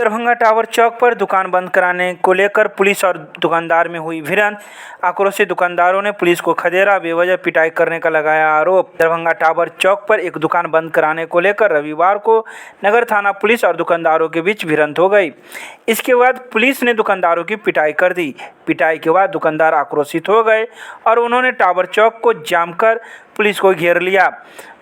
Darbhanga tower चौक पर दुकान बंद कराने को लेकर पुलिस और दुकानदार में हुई भिड़ंत। आक्रोशित दुकानदारों ने पुलिस को खदेड़ा, बेवजह पिटाई करने का लगाया आरोप। दरभंगा टावर चौक पर एक दुकान बंद कराने को लेकर रविवार को नगर थाना पुलिस और दुकानदारों के बीच भिड़ंत हो गई। इसके बाद पुलिस ने दुकानदारों की पिटाई कर दी। पिटाई के बाद दुकानदार आक्रोशित हो गए और उन्होंने टावर चौक को जाम कर पुलिस को घेर लिया।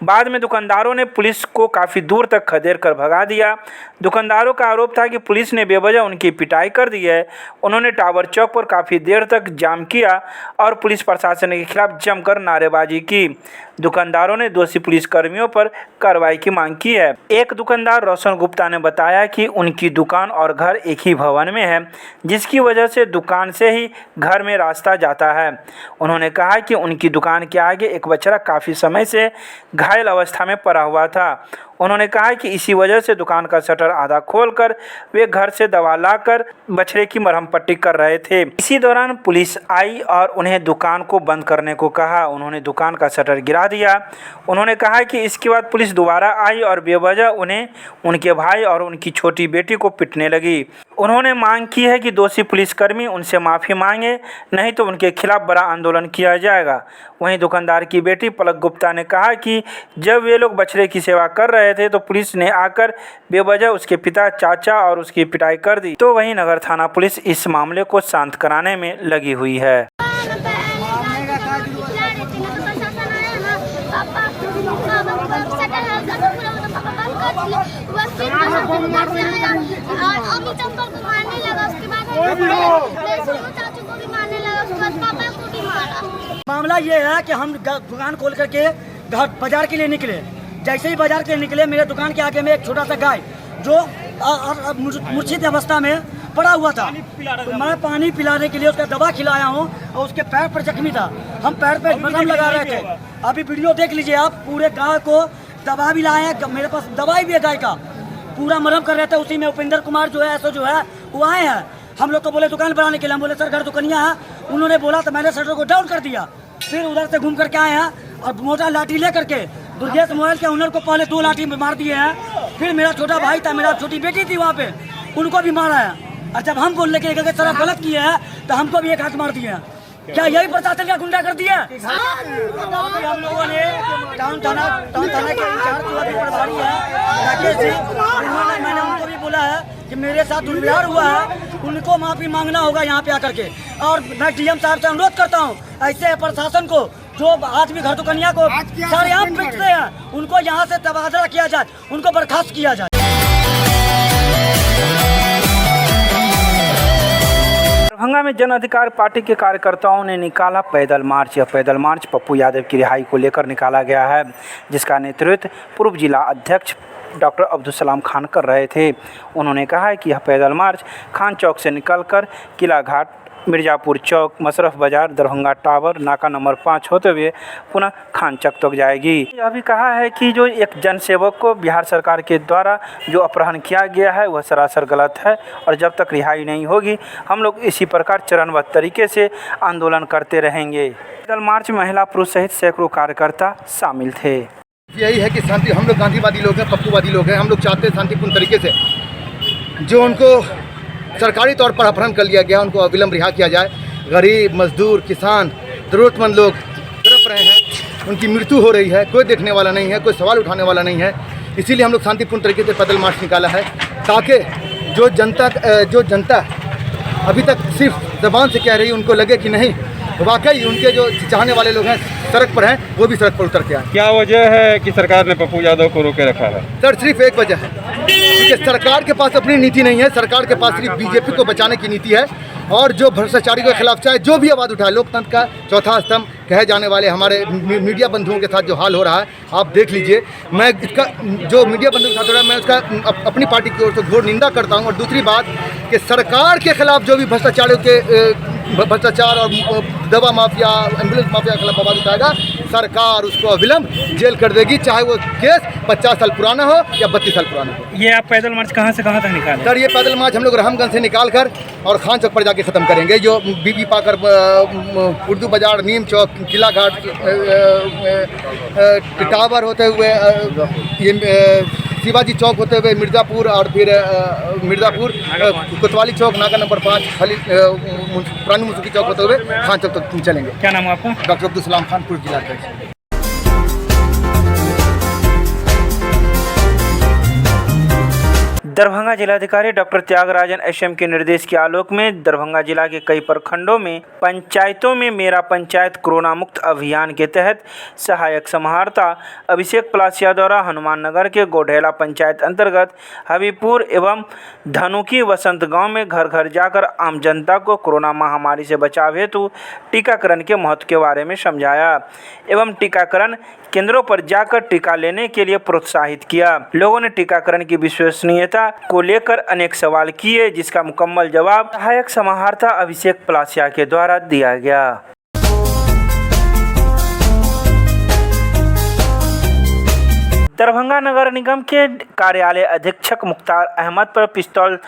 बाद में दुकानदारों ने पुलिस को काफ़ी दूर तक खदेड़ कर भगा दिया। दुकानदारों का आरोप था कि पुलिस ने बेवजह उनकी पिटाई कर दी है। उन्होंने टावर चौक पर काफ़ी देर तक जाम किया और पुलिस प्रशासन के खिलाफ जमकर नारेबाजी की। दुकानदारों ने दोषी पुलिसकर्मियों पर कार्रवाई की मांग की है। एक दुकानदार रोशन गुप्ता ने बताया कि उनकी दुकान और घर एक ही भवन में है, जिसकी वजह से दुकान से ही घर में रास्ता जाता है। उन्होंने कहा कि उनकी दुकान के आगे एक बछड़ा काफ़ी समय से घायल अवस्था में पड़ा हुआ था। उन्होंने कहा कि इसी वजह से दुकान का शटर आधा खोलकर वे घर से दवा लाकर बछड़े की मरहम पट्टी कर रहे थे। इसी दौरान पुलिस आई और उन्हें दुकान को बंद करने को कहा। उन्होंने दुकान का शटर गिरा दिया। उन्होंने कहा कि इसके बाद पुलिस दोबारा आई और बेवजह उन्हें, उनके भाई और उनकी छोटी बेटी को पिटने लगी। उन्होंने मांग की है कि दोषी पुलिसकर्मी उनसे माफ़ी मांगे, नहीं तो उनके खिलाफ बड़ा आंदोलन किया जाएगा। वहीं दुकानदार की बेटी पलक गुप्ता ने कहा कि जब वे लोग बछड़े की सेवा कर रहे थे तो पुलिस ने आकर बेवजह उसके पिता, चाचा और उसकी पिटाई कर दी। तो वहीं नगर थाना पुलिस इस मामले को शांत कराने में लगी हुई है। मामला ये है कि हम दुकान खोल करके घर बाजार के लिए निकले। जैसे ही बाजार के लिए निकले, मेरे दुकान के आगे में एक छोटा सा गाय जो मूर्छित अवस्था में पड़ा हुआ था, तो मैं पानी पिलाने के लिए उसका दवा खिलाया हूँ और उसके पैर पर जख्मी था। हम पैर पे मरहम लगा रहे थे। अभी वीडियो देख लीजिए आप। पूरे गाय को दवा भी लाए हैं, मेरे पास दवाई भी है गाय का, पूरा मरहम कर रहे थे। उसी में उपेंद्र कुमार जो है, ऐसा जो है वो आए हैं। हम लोग तो बोले दुकान बनाने के लिए, हम बोले सर घर दुकानिया है। उन्होंने बोला तो मैंने शटर को डाउन कर दिया। फिर उधर से घूम करके आए हैं और मोटा लाठी ले करके दुर्गेश मोबाइल के ओनर को पहले 2 लाठी मार दिए हैं। फिर मेरा छोटा भाई था, मेरा छोटी बेटी थी वहाँ पे, उनको भी मारा है। और जब हम बोल रहे कि सर आप गलत किए हैं तो हमको भी एक हाथ मार दिए हैं। क्या यही प्रशासन का गुंडा कर दिया? हम लोगों ने टाउन थाना के इंचार्ज जो अभी प्रभारी है राकेश जी, मैंने उनको भी बोला है कि मेरे साथ दुर्व्यवहार हुआ है, उनको माफी मांगना होगा यहाँ पे आकर के। और मैं डीएम साहब से अनुरोध करता हूँ ऐसे प्रशासन को जो आज भी घर दुकनिया को सारे आप पिटते हैं, उनको यहाँ से तबादला किया जाए, उनको बर्खास्त किया जाए। दरभंगा में जन अधिकार पार्टी के कार्यकर्ताओं ने निकाला पैदल मार्च। यह पैदल मार्च पप्पू यादव की रिहाई को लेकर निकाला गया है, जिसका नेतृत्व पूर्व जिला अध्यक्ष डॉक्टर अब्दुल सलाम खान कर रहे थे। उन्होंने कहा है कि यह पैदल मार्च खान चौक से निकलकर किला घाट, मिर्जापुर चौक, मशरफ बाजार, दरभंगा टावर, नाका नंबर 5 होते हुए पुनः खान चौक तक जाएगी। यह भी कहा है कि जो एक जनसेवक को बिहार सरकार के द्वारा जो अपहरण किया गया है वह सरासर गलत है और जब तक रिहाई नहीं होगी हम लोग इसी प्रकार चरणबद्ध तरीके से आंदोलन करते रहेंगे। पैदल मार्च में महिला पुरुष सहित सैकड़ों कार्यकर्ता शामिल थे। यही है कि शांति, हम लोग गांधीवादी लोग हैं, पप्पूवादी लोग हैं। हम लोग चाहते हैं शांतिपूर्ण तरीके से जो उनको सरकारी तौर पर अपहरण कर लिया गया उनको अविलंब रिहा किया जाए। गरीब, मजदूर, किसान, ज़रूरतमंद लोग तड़प रहे हैं, उनकी मृत्यु हो रही है, कोई देखने वाला नहीं है, कोई सवाल उठाने वाला नहीं है। इसीलिए हम लोग शांतिपूर्ण तरीके से पैदल मार्च निकाला है, ताकि जो जनता अभी तक सिर्फ ज़बान से कह रही है उनको लगे कि नहीं वाकई उनके जो चाहने वाले लोग हैं सड़क पर हैं, वो भी सड़क पर उतर के आए। क्या वजह है कि सरकार ने पप्पू यादव को रोके रखा है? सर सिर्फ एक वजह है, क्योंकि सरकार के पास अपनी नीति नहीं है। सरकार के पास सिर्फ बीजेपी को बचाने की नीति है और जो भ्रष्टाचारी के खिलाफ चाहे जो भी आवाज़ उठाए, लोकतंत्र का चौथा स्तंभ कहे जाने वाले हमारे मीडिया बंधुओं के साथ जो हाल हो रहा है आप देख लीजिए। मैं इसका जो मीडिया बंधुओं के साथ हो रहा है मैं उसका अपनी पार्टी की ओर से घोर निंदा करता हूँ। और दूसरी बात कि सरकार के खिलाफ जो भी भ्रष्टाचार और दवा माफिया, एम्बुलेंस माफिया के खिलाफ आवाज़ उठाएगा, सरकार उसको अविलंब जेल कर देगी, चाहे वो केस 50 साल पुराना हो या 32 साल पुराना हो। ये आप पैदल मार्च कहाँ से कहाँ तक निकाले? सर ये पैदल मार्च हम लोग रहमगंज से निकाल कर और खान चौक पर जाके ख़त्म करेंगे, जो बीबी पाकर उर्दू बाजार, नीम चौक, किला घाट, टावर होते हुए ये शिवाजी चौक होते हुए मिर्ज़ापुर, और फिर मिर्ज़ापुर कोतवाली चौक, नाका नंबर 5, पुरानी मुंशी चौक होते हुए खान चौक तक चलेंगे। क्या नाम है आपका? डॉक्टर अब्दुल सलाम खान, पूर्व जिला अध्यक्ष। दरभंगा जिलाधिकारी डॉक्टर त्यागराजन एसएम के निर्देश के आलोक में दरभंगा जिला के कई प्रखंडों में पंचायतों में मेरा पंचायत कोरोना मुक्त अभियान के तहत सहायक समाहर्ता अभिषेक पलासिया द्वारा हनुमान नगर के गोढेला पंचायत अंतर्गत हबीबपुर एवं धनुकी वसंत गांव में घर घर जाकर आम जनता को कोरोना महामारी से बचाव हेतु टीकाकरण के महत्व के बारे में समझाया एवं टीकाकरण केंद्रों पर जाकर टीका लेने के लिए प्रोत्साहित किया। लोगों ने टीकाकरण की विश्वसनीयता को लेकर अनेक सवाल किए, जिसका मुकम्मल जवाब सहायक समाहर्ता अभिषेक पलासिया के द्वारा दिया गया। दरभंगा नगर निगम के कार्यालय अधीक्षक मुख्तार अहमद पर पिस्तौल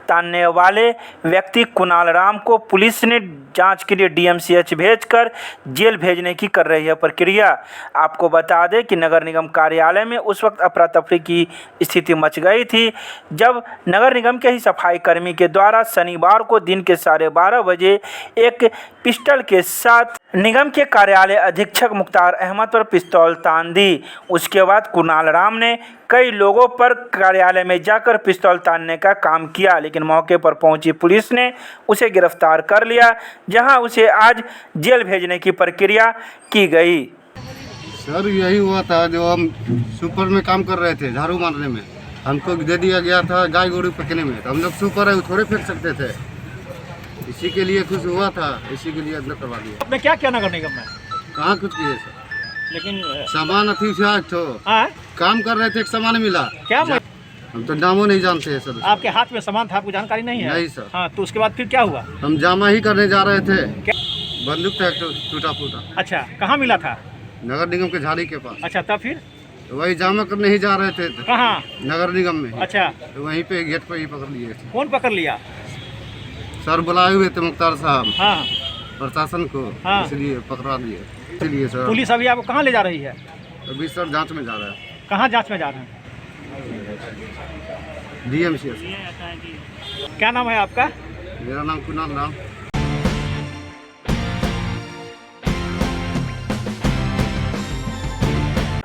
तानने वाले व्यक्ति कुणाल राम को पुलिस ने जांच के लिए डीएमसीएच भेजकर जेल भेजने की कर रही है प्रक्रिया। आपको बता दें कि नगर निगम कार्यालय में उस वक्त अफरा तफरी की स्थिति मच गई थी जब नगर निगम के ही सफाई कर्मी के द्वारा शनिवार को दिन के 12:30 बजे एक पिस्टल के साथ निगम के कार्यालय अधीक्षक मुख्तार अहमद पर पिस्तौल तान दी। उसके बाद कुणाल राम ने कई लोगों पर कार्यालय में जाकर पिस्तौल तानने का काम किया, लेकिन मौके पर पहुंची पुलिस ने उसे गिरफ्तार कर लिया, जहां उसे आज जेल भेजने की प्रक्रिया की गई। सर यही हुआ था, जो हम सुपर में काम कर रहे थे, झाड़ू मारने में हमको दे दिया गया था गाय गोरू पकने में, तो हम लोग सुपर है थोड़े फेंक सकते थे, इसी के लिए कुछ हुआ था, इसी के लिए अंदर करवा दिया। आपने क्या किया नगर निगम में? कहाँ कुछ किए सर, लेकिन सामान अथी से आज तो काम कर रहे थे, एक सामान मिला। क्या हम तो नामों नहीं जानते हैं सर। आपके हाथ में सामान था, आपको जानकारी नहीं है? नहीं सर। हाँ, तो उसके बाद फिर क्या हुआ? हम जामा ही करने जा रहे थे, बंदूक था टूटा फूटा। अच्छा, कहाँ मिला था? नगर निगम के झाड़ी के पास। अच्छा, तब फिर वही जामा करने ही जा रहे थे। कहाँ? नगर निगम में। अच्छा, तो वहीं पे गेट पे ही पकड़ लिए थे। कौन पकड़ लिया? सर बुलाए हुए थे मुख्तार साहब, हाँ, प्रशासन को, हाँ। इसलिए पकड़ा दिए। इसलिए सर पुलिस अभी आपको कहाँ ले जा रही है? अभी सर जांच में जा रहा है। कहाँ जांच में जा रहे हैं? डीएमसीएच। क्या नाम है आपका? मेरा नाम कुणाल राम।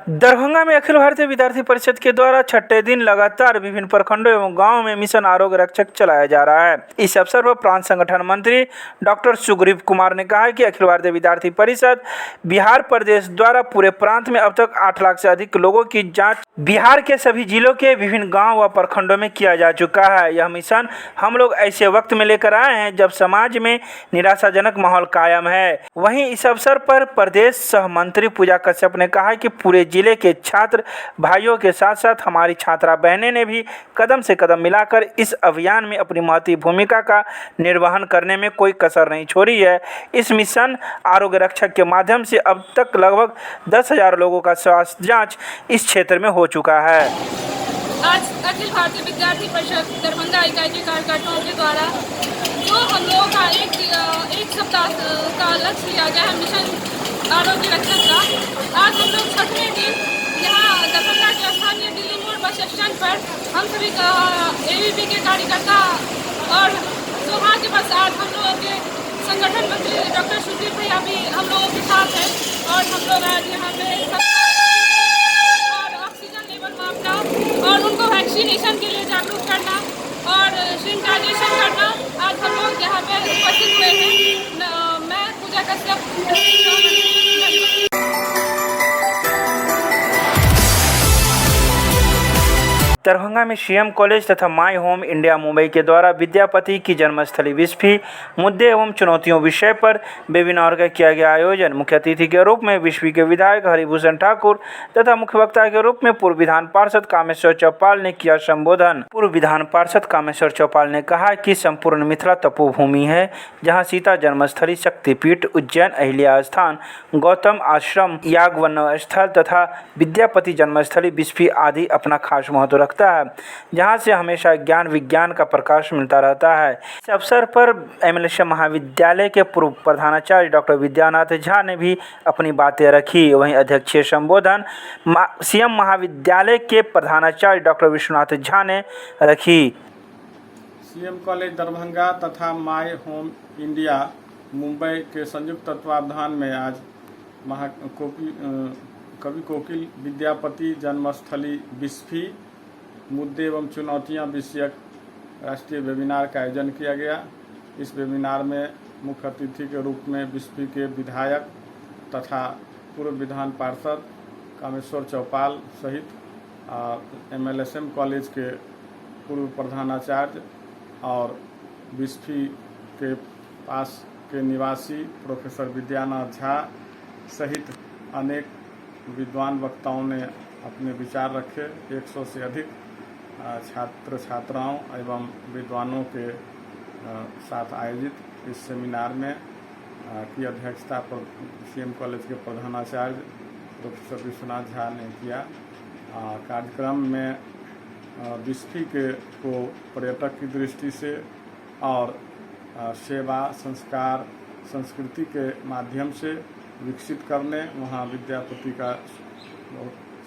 दरभंगा में अखिल भारतीय विद्यार्थी परिषद के द्वारा छठे दिन लगातार विभिन्न प्रखंडों एवं गांवों में मिशन आरोग्य रक्षक चलाया जा रहा है। इस अवसर पर प्रांत संगठन मंत्री डॉक्टर सुग्रीव कुमार ने कहा कि अखिल भारतीय विद्यार्थी परिषद बिहार प्रदेश द्वारा पूरे प्रांत में अब तक 8 लाख से अधिक लोगों की जांच बिहार के सभी जिलों के विभिन्न गाँव व प्रखंडों में किया जा चुका है। यह मिशन हम लोग ऐसे वक्त में लेकर आए हैं जब समाज में निराशाजनक माहौल कायम है। वहीं इस अवसर पर प्रदेश सह मंत्री पूजा कश्यप ने कहा कि पूरे जिले के छात्र भाइयों के साथ साथ हमारी छात्रा बहनें ने भी कदम से कदम मिलाकर इस अभियान में अपनी महत्वपूर्ण भूमिका का निर्वहन करने में कोई कसर नहीं छोड़ी है। इस मिशन आरोग्य रक्षक के माध्यम से अब तक लगभग 10,000 लोगों का स्वास्थ्य जांच इस क्षेत्र में हो चुका है। आज अखिल भारतीय विद्यार्थी परिषद दरभंगा इकाई के कार्यकर्ताओं के द्वारा जो हम लोगों का एक सप्ताह का लक्ष्य लिया गया है मिशन आरोग्य रक्षक का, आज हम लोग छठवें दिन यहाँ दरभंगा के स्थानीय दिल्ली मोड़ बस स्टैंड पर हम सभी AVP के कार्यकर्ता और वहाँ के पास आज हम लोगों के संगठन मंत्री डॉक्टर सुग्रीव भैया भी हम लोगों के साथ हैं और हम लोग आज यहाँ पे और ऑक्सीजन लेवल मापना और उनको वैक्सीनेशन के लिए जागरूक करना और सैनिटाइजेशन करना आज हम लोग यहाँ पे उपस्थित हुए हैं। मैं पूजा कश्यप। दरभंगा में सीएम कॉलेज तथा माई होम इंडिया मुंबई के द्वारा विद्यापति की जन्मस्थली विस्फी मुद्दे एवं चुनौतियों विषय पर वेबिनार का किया गया आयोजन। मुख्य अतिथि के रूप में विस्फी के विधायक हरिभूषण ठाकुर तथा मुख्य वक्ता के रूप में पूर्व विधान पार्षद कामेश्वर चौपाल ने किया संबोधन। पूर्व विधान पार्षद कामेश्वर चौपाल ने कहा कि संपूर्ण मिथिला तपोभूमि है, जहाँ सीता जन्मस्थली, शक्तिपीठ, उज्जैन अहिल्या स्थान, गौतम आश्रम, याज्ञवल्क्य स्थल तथा विद्यापति जन्मस्थली विस्फी आदि अपना खास महत्व रखता है, जहां से हमेशा ज्ञान विज्ञान का प्रकाश मिलता रहता है। इस अवसर पर एमएलएसएम महाविद्यालय के पूर्व प्रधानाचार्य डॉक्टर विद्यानाथ झा ने भी अपनी बातें रखी। वहीं अध्यक्षीय संबोधन सीएम महाविद्यालय के प्रधानाचार्य डॉक्टर विश्वनाथ झा ने रखी। सीएम कॉलेज दरभंगा तथा माई होम इंडिया मुंबई के संयुक्त तत्वावधान में आज कवि कोकिल विद्यापति जन्मस्थली विस्फी मुद्दे एवं चुनौतियां विषयक राष्ट्रीय वेबिनार का आयोजन किया गया। इस वेबिनार में मुख्य अतिथि के रूप में विस्फी के विधायक तथा पूर्व विधान पार्षद कामेश्वर चौपाल सहित एमएलएसएम कॉलेज के पूर्व प्रधानाचार्य और विस्फी के पास के निवासी प्रोफेसर विद्यानाथ झा सहित अनेक विद्वान वक्ताओं ने अपने विचार रखे। 100 से अधिक छात्र छात्राओं एवं विद्वानों के साथ आयोजित इस सेमिनार में की अध्यक्षता पर सीएम कॉलेज के प्रधानाचार्य प्रोफेसर विश्वनाथ झा ने किया। कार्यक्रम में विस्फी के को पर्यटक की दृष्टि से और सेवा, संस्कार, संस्कृति के माध्यम से विकसित करने, वहाँ विद्यापति का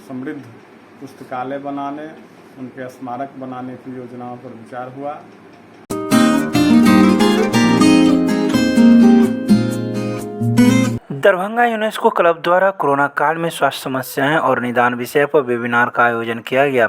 समृद्ध पुस्तकालय बनाने, उनके स्मारक बनाने की योजनाओं पर विचार हुआ। दरभंगा यूनेस्को क्लब द्वारा कोरोना काल में स्वास्थ्य समस्याएं और निदान विषय पर वेबिनार का आयोजन किया गया।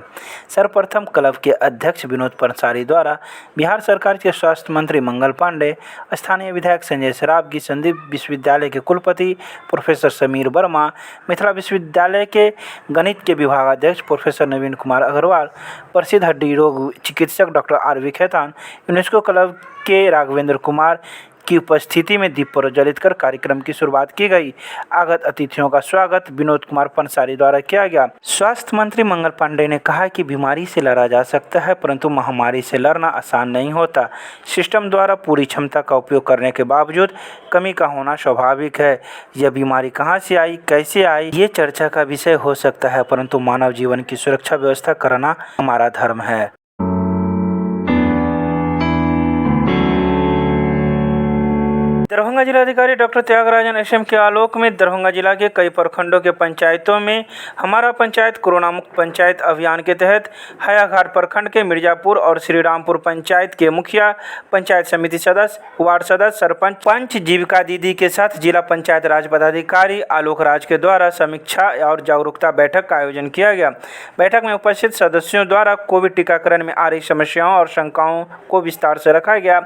सर्वप्रथम क्लब के अध्यक्ष विनोद पंसारी द्वारा बिहार सरकार के स्वास्थ्य मंत्री मंगल पांडे, स्थानीय विधायक संजय सरावगी, संदीप विश्वविद्यालय के कुलपति प्रोफेसर समीर वर्मा, मिथिला विश्वविद्यालय के गणित के विभागाध्यक्ष प्रोफेसर नवीन कुमार अग्रवाल, प्रसिद्ध हड्डी रोग चिकित्सक डॉक्टर आर.वी. खेतान, यूनेस्को क्लब के राघवेंद्र कुमार की उपस्थिति में दीप प्रज्वलित कर कार्यक्रम की शुरुआत की गई। आगत अतिथियों का स्वागत विनोद कुमार पंसारी द्वारा किया गया। स्वास्थ्य मंत्री मंगल पांडे ने कहा कि बीमारी से लड़ा जा सकता है, परंतु महामारी से लड़ना आसान नहीं होता। सिस्टम द्वारा पूरी क्षमता का उपयोग करने के बावजूद कमी का होना स्वाभाविक है। यह बीमारी कहां से आई, कैसे आई, ये चर्चा का विषय हो सकता है, परंतु मानव जीवन की सुरक्षा व्यवस्था करना हमारा धर्म है। दरभंगा जिलाधिकारी डॉक्टर त्यागराजन एसएम के आलोक में दरभंगा जिला के कई प्रखंडों के पंचायतों में हमारा पंचायत कोरोना मुक्त पंचायत अभियान के तहत हयाघाट प्रखंड के मिर्जापुर और श्रीरामपुर पंचायत के मुखिया, पंचायत समिति सदस्य, वार्ड सदस्य, सरपंच, पंच, जीविका दीदी के साथ जिला पंचायत राज पदाधिकारी आलोक राज के द्वारा समीक्षा और जागरूकता बैठक का आयोजन किया गया। बैठक में उपस्थित सदस्यों द्वारा कोविड टीकाकरण में आ रही समस्याओं और शंकाओं को विस्तार से रखा गया।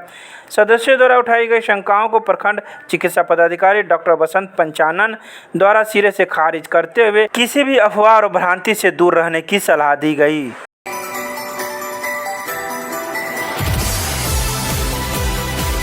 सदस्यों द्वारा उठाई गई शंकाओं को प्रखंड चिकित्सा पदाधिकारी डॉक्टर बसंत पंचानन द्वारा सिरे से खारिज करते हुए किसी भी अफवाह और भ्रांति से दूर रहने की सलाह दी गई।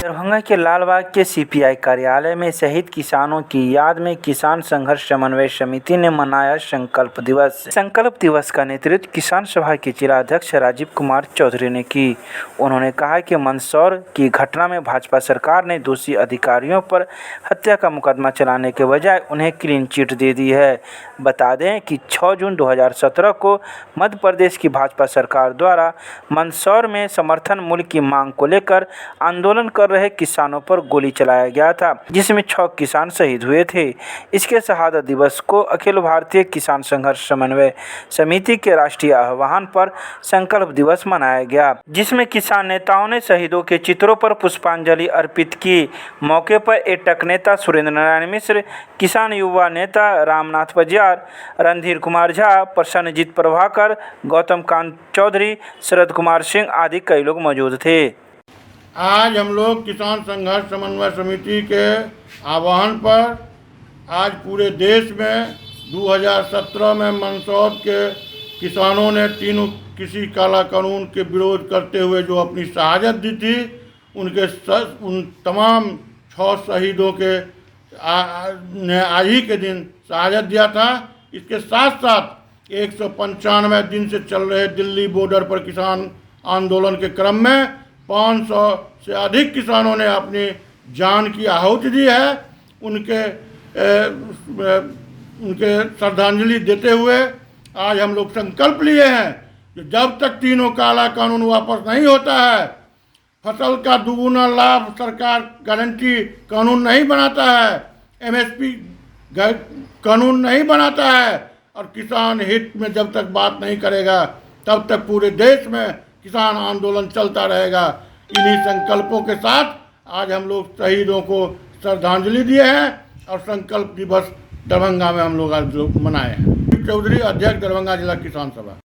दरभंगा के लालबाग के सीपीआई कार्यालय में शहीद किसानों की याद में किसान संघर्ष समन्वय समिति ने मनाया संकल्प दिवस। संकल्प दिवस का नेतृत्व किसान सभा के जिला अध्यक्ष राजीव कुमार चौधरी ने की। उन्होंने कहा कि मंदसौर की घटना में भाजपा सरकार ने दोषी अधिकारियों पर हत्या का मुकदमा चलाने के बजाय उन्हें क्लीन चिट दे दी है। बता दें कि 6 जून 2017 को मध्य प्रदेश की भाजपा सरकार द्वारा मंदसौर में समर्थन मूल्य की मांग को लेकर आंदोलन कर रहे किसानों पर गोली चलाया गया था, जिसमें 6 किसान शहीद हुए थे। इसके शहादत दिवस को अखिल भारतीय किसान संघर्ष समन्वय समिति के राष्ट्रीय आह्वान पर संकल्प दिवस मनाया गया, जिसमें किसान नेताओं ने शहीदों के चित्रों पर पुष्पांजलि अर्पित की। मौके पर एटक नेता सुरेंद्र नारायण मिश्र, किसान युवा नेता रामनाथ बजियार, रणधीर कुमार झा, प्रसन्नजीत प्रभाकर, गौतम कांत चौधरी, शरद कुमार सिंह आदि कई लोग मौजूद थे। आज हम लोग किसान संघर्ष समन्वय समिति के आह्वान पर आज पूरे देश में 2017 में मंदसौर के किसानों ने तीनों किसी काला कानून के विरोध करते हुए जो अपनी शहादत दी थी, उन तमाम 6 शहीदों के ने आज ही के दिन शहादत दिया था। इसके साथ साथ 195 दिन से चल रहे दिल्ली बॉर्डर पर किसान आंदोलन के क्रम में 500 से अधिक किसानों ने अपनी जान की आहुति दी है। उनके श्रद्धांजलि देते हुए आज हम लोग संकल्प लिए हैं कि जब तक तीनों काला कानून वापस नहीं होता है, फसल का दुगुना लाभ सरकार गारंटी कानून नहीं बनाता है, एमएसपी कानून नहीं बनाता है और किसान हित में जब तक बात नहीं करेगा, तब तक पूरे देश में किसान आंदोलन चलता रहेगा। इन्हीं संकल्पों के साथ आज हम लोग शहीदों को श्रद्धांजलि दिए हैं और संकल्प दिवस दरभंगा में हम लोग आज मनाए हैं। चौधरी, अध्यक्ष दरभंगा जिला किसान सभा।